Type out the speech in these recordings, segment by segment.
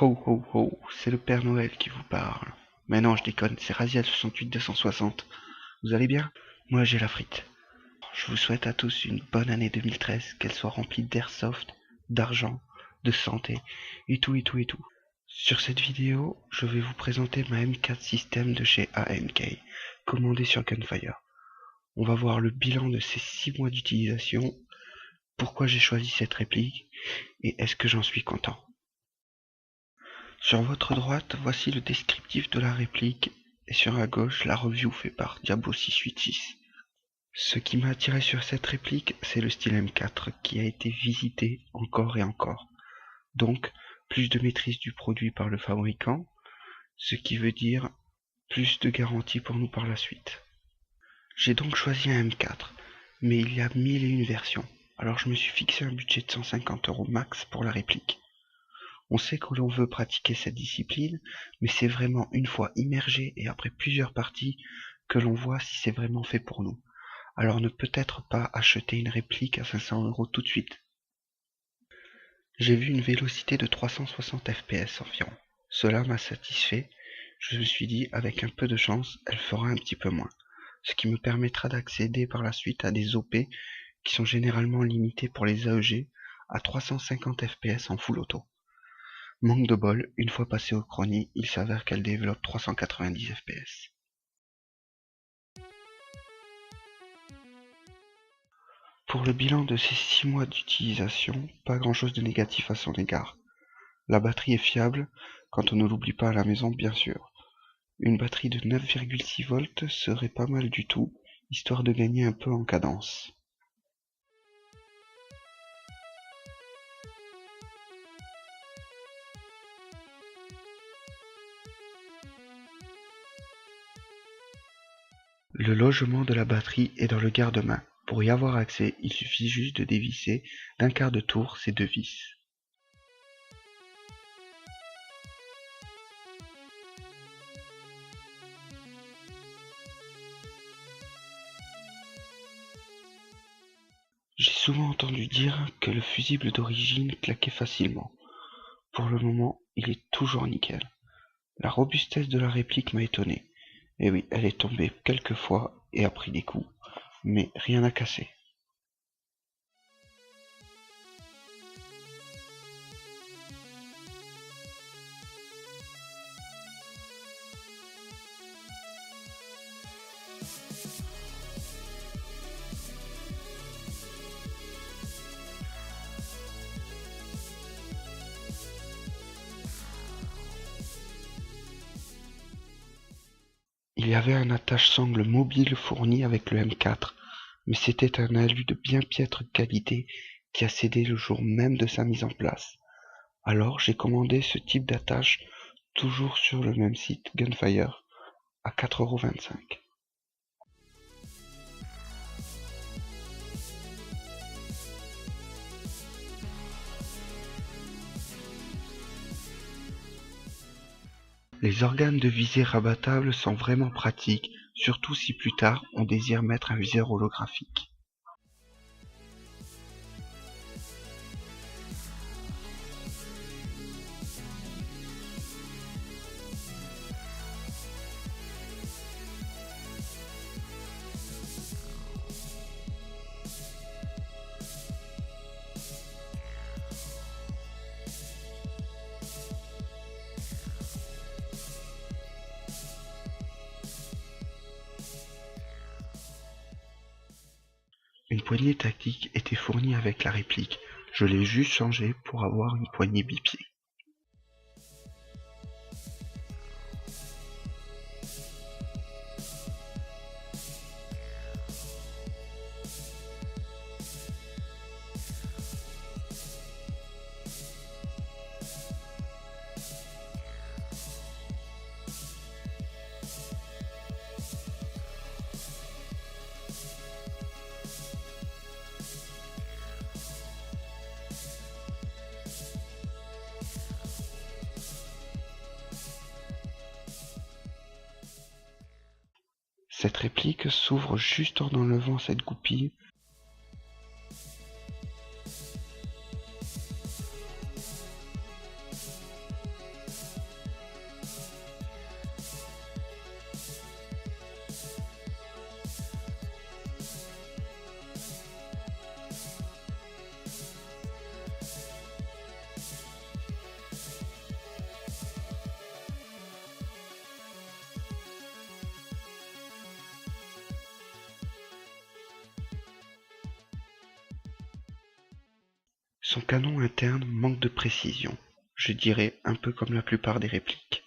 Ho ho ho, c'est le Père Noël qui vous parle. Mais non, je déconne, c'est Raziel 68260. Vous allez bien? Moi j'ai la frite. Je vous souhaite à tous une bonne année 2013, qu'elle soit remplie d'airsoft, d'argent, de santé, et tout et tout et tout. Sur cette vidéo, je vais vous présenter ma M4 System de chez AMK, commandée sur Gunfire. On va voir le bilan de ces 6 mois d'utilisation, pourquoi j'ai choisi cette réplique, et est-ce que j'en suis content. Sur votre droite, voici le descriptif de la réplique, et sur la gauche, la review faite par Diabo686. Ce qui m'a attiré sur cette réplique, c'est le style M4 qui a été visité encore et encore. Donc, plus de maîtrise du produit par le fabricant, ce qui veut dire plus de garantie pour nous par la suite. J'ai donc choisi un M4, mais il y a 1001 versions, alors je me suis fixé un budget de 150 € max pour la réplique. On sait que l'on veut pratiquer cette discipline, mais c'est vraiment une fois immergé et après plusieurs parties que l'on voit si c'est vraiment fait pour nous. Alors ne peut-être pas acheter une réplique à 500 € tout de suite. J'ai vu une vélocité de 360 fps environ. Cela m'a satisfait. Je me suis dit, avec un peu de chance, elle fera un petit peu moins. Ce qui me permettra d'accéder par la suite à des OP qui sont généralement limités pour les AEG à 350 fps en full auto. Manque de bol, une fois passé au chrony, il s'avère qu'elle développe 390 fps. Pour le bilan de ces 6 mois d'utilisation, pas grand chose de négatif à son égard. La batterie est fiable, quand on ne l'oublie pas à la maison bien sûr. Une batterie de 9,6 volts serait pas mal du tout, histoire de gagner un peu en cadence. Le logement de la batterie est dans le garde-main. Pour y avoir accès, il suffit juste de dévisser d'un quart de tour ces deux vis. J'ai souvent entendu dire que le fusible d'origine claquait facilement. Pour le moment, il est toujours nickel. La robustesse de la réplique m'a étonné. Et oui, elle est tombée quelques fois et a pris des coups, mais rien à casser. Il y avait un attache-sangle mobile fourni avec le M4, mais c'était un alu de bien piètre qualité qui a cédé le jour même de sa mise en place. Alors j'ai commandé ce type d'attache toujours sur le même site Gunfire à 4,25 €. Les organes de visée rabattables sont vraiment pratiques, surtout si plus tard on désire mettre un viseur holographique. Une poignée tactique était fournie avec la réplique, je l'ai juste changée pour avoir une poignée bipied. Cette réplique s'ouvre juste en enlevant cette goupille. Son canon interne manque de précision, je dirais un peu comme la plupart des répliques.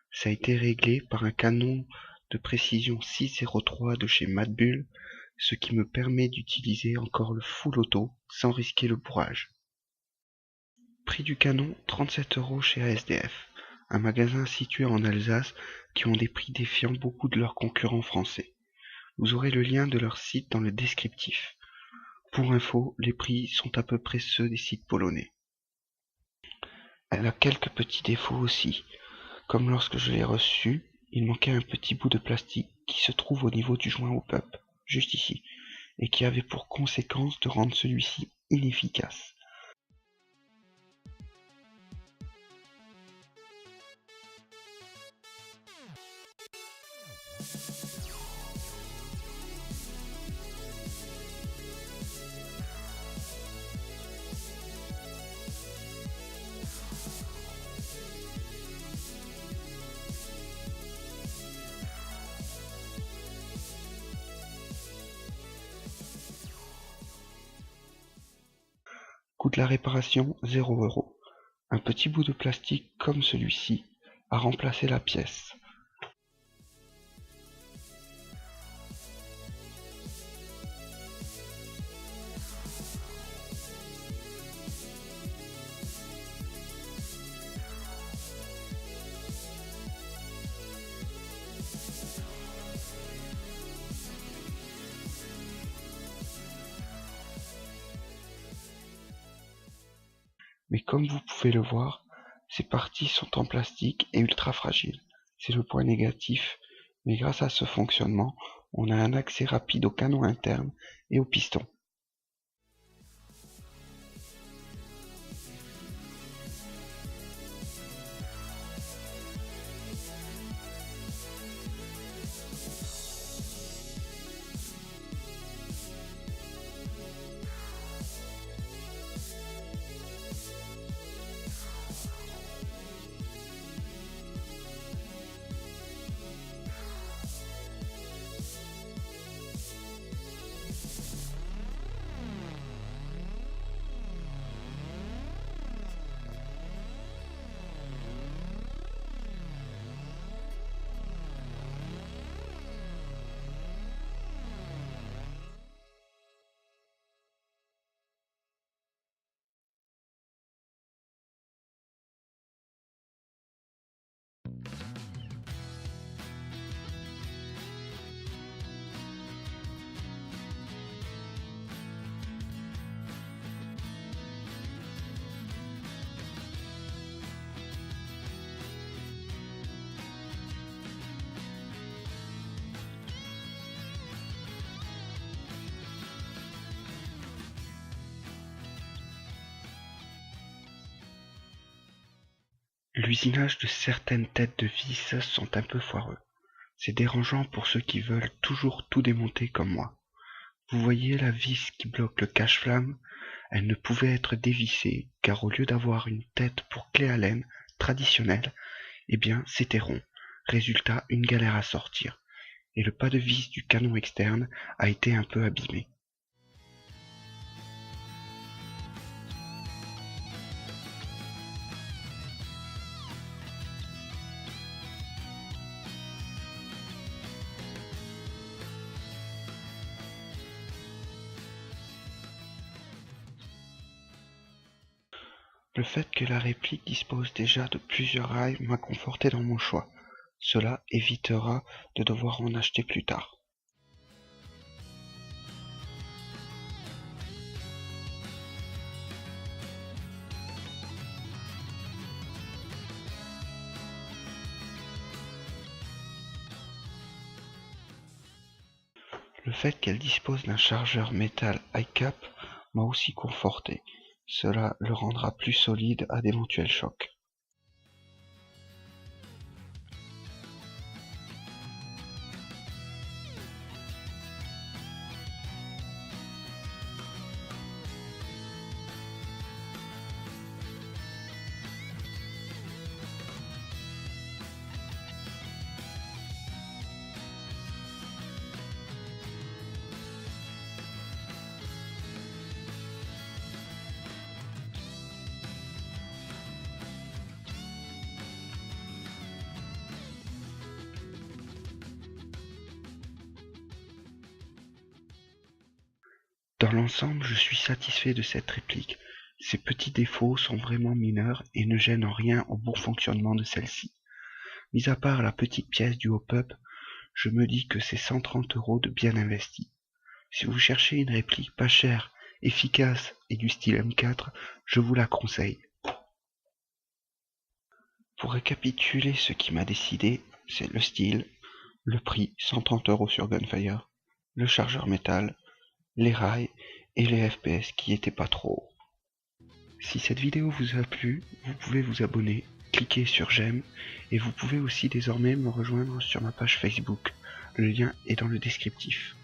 Ça a été réglé par un canon de précision 603 de chez Madbull, ce qui me permet d'utiliser encore le full auto sans risquer le bourrage. Prix du canon 37 € chez ASDF, un magasin situé en Alsace qui ont des prix défiant beaucoup de leurs concurrents français. Vous aurez le lien de leur site dans le descriptif. Pour info, les prix sont à peu près ceux des sites polonais. Elle a quelques petits défauts aussi, comme lorsque je l'ai reçue, il manquait un petit bout de plastique qui se trouve au niveau du joint hop-up, juste ici, et qui avait pour conséquence de rendre celui-ci inefficace. Coût de la réparation 0 €. Un petit bout de plastique comme celui-ci a remplacé la pièce. Mais comme vous pouvez le voir, ces parties sont en plastique et ultra fragiles. C'est le point négatif, mais grâce à ce fonctionnement, on a un accès rapide au canon interne et au piston. L'usinage de certaines têtes de vis sont un peu foireux. C'est dérangeant pour ceux qui veulent toujours tout démonter comme moi. Vous voyez la vis qui bloque le cache-flamme? Elle ne pouvait être dévissée, car au lieu d'avoir une tête pour clé Allen traditionnelle, eh bien c'était rond. Résultat, une galère à sortir. Et le pas de vis du canon externe a été un peu abîmé. Le fait que la réplique dispose déjà de plusieurs rails m'a conforté dans mon choix. Cela évitera de devoir en acheter plus tard. Le fait qu'elle dispose d'un chargeur métal high-cap m'a aussi conforté. Cela le rendra plus solide à d'éventuels chocs. Dans l'ensemble, je suis satisfait de cette réplique. Ces petits défauts sont vraiment mineurs et ne gênent en rien au bon fonctionnement de celle-ci. Mis à part la petite pièce du hop-up, je me dis que c'est 130 € de bien investi. Si vous cherchez une réplique pas chère, efficace et du style M4, je vous la conseille. Pour récapituler ce qui m'a décidé, c'est le style, le prix 130 € sur Gunfire, le chargeur métal, les rails et les FPS qui étaient pas trop hauts. Si cette vidéo vous a plu, vous pouvez vous abonner, cliquer sur j'aime et vous pouvez aussi désormais me rejoindre sur ma page Facebook. Le lien est dans le descriptif.